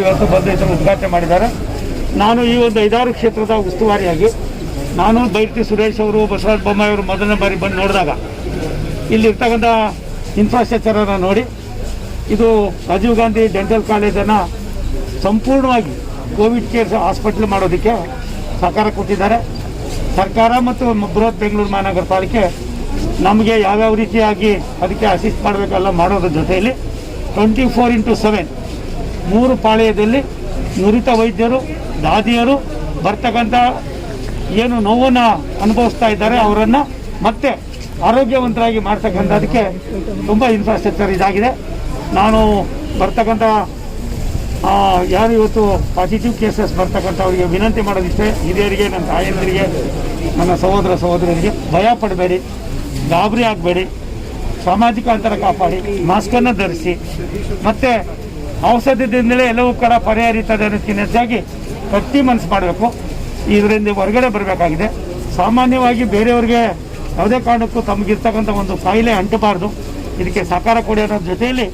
ಇವತ್ತು ಬಂದು ಇದನ್ನು ಉದ್ಘಾಟನೆ ಮಾಡಿದ್ದಾರೆ. ನಾನು ಈ ಒಂದು 5-6 ಕ್ಷೇತ್ರದ ಉಸ್ತುವಾರಿಯಾಗಿ ನಾನು ಬೈರತಿ ಸುರೇಶ್ ಅವರು, ಬಸವರಾಜ ಬೊಮ್ಮಾಯಿ ಅವರು ಮೊದಲನೇ ಬಾರಿ ಬಂದು ನೋಡಿದಾಗ ಇಲ್ಲಿರ್ತಕ್ಕಂಥ ಇನ್ಫ್ರಾಸ್ಟ್ರಕ್ಚರನ್ನು ನೋಡಿ ಇದು ರಾಜೀವ್ ಗಾಂಧಿ ಡೆಂಟಲ್ ಕಾಲೇಜನ್ನು ಸಂಪೂರ್ಣವಾಗಿ ಕೋವಿಡ್ ಕೇರ್ ಹಾಸ್ಪಿಟ್ಲ್ ಮಾಡೋದಕ್ಕೆ ಸಹಕಾರ ಕೊಟ್ಟಿದ್ದಾರೆ. ಸರ್ಕಾರ ಮತ್ತು ಬೃಹತ್ ಬೆಂಗಳೂರು ಮಹಾನಗರ ಪಾಲಿಕೆ ನಮಗೆ ಯಾವ್ಯಾವ ರೀತಿಯಾಗಿ ಅದಕ್ಕೆ ಅಸಿಸ್ಟ್ ಮಾಡಬೇಕೆಲ್ಲ ಮಾಡೋದ್ರ ಜೊತೆಯಲ್ಲಿ 24x7 3 ಪಾಳ್ಯದಲ್ಲಿ ನುರಿತ ವೈದ್ಯರು, ದಾದಿಯರು ಬರ್ತಕ್ಕಂಥ ಏನು ನೋವನ್ನು ಅನುಭವಿಸ್ತಾ ಇದ್ದಾರೆ ಅವರನ್ನು ಮತ್ತೆ ಆರೋಗ್ಯವಂತರಾಗಿ ಮಾಡ್ತಕ್ಕಂಥದಕ್ಕೆ ತುಂಬ ಇನ್ಫ್ರಾಸ್ಟ್ರಕ್ಚರ್ ಇದಾಗಿದೆ. ನಾನು ಬರ್ತಕ್ಕಂಥ ಯಾರು ಇವತ್ತು ಪಾಸಿಟಿವ್ ಕೇಸಸ್ ಬರ್ತಕ್ಕಂಥವರಿಗೆ ವಿನಂತಿ ಮಾಡೋದಿಷ್ಟೇ, ಹಿರಿಯರಿಗೆ, ನನ್ನ ತಾಯಂದಿರಿಗೆ, ನನ್ನ ಸಹೋದರ ಸಹೋದರಿಯರಿಗೆ ಭಯ ಪಡಬೇಡಿ, ಗಾಬರಿ ಆಗಬೇಡಿ, ಸಾಮಾಜಿಕ ಅಂತರ ಕಾಪಾಡಿ, ಮಾಸ್ಕನ್ನು ಧರಿಸಿ, ಮತ್ತು ಔಷಧದಿಂದಲೇ ಎಲ್ಲವೂ ಕೂಡ ಪರಿಹರಿತದೆ ಅನ್ನೋದಕ್ಕಿಂತ ಹೆಚ್ಚಾಗಿ ಗಟ್ಟಿ ಮನಸ್ಸು ಮಾಡಬೇಕು. ಇದರಿಂದ ಹೊರಗಡೆ ಬರಬೇಕಾಗಿದೆ. ಸಾಮಾನ್ಯವಾಗಿ ಬೇರೆಯವ್ರಿಗೆ ಯಾವುದೇ ಕಾರಣಕ್ಕೂ ತಮಗಿರ್ತಕ್ಕಂಥ ಒಂದು ಕಾಯಿಲೆ ಅಂಟಬಾರ್ದು. ಇದಕ್ಕೆ ಸಹಕಾರ ಕೊಡಿ ಅನ್ನೋದ್ರ ಜೊತೆಯಲ್ಲಿ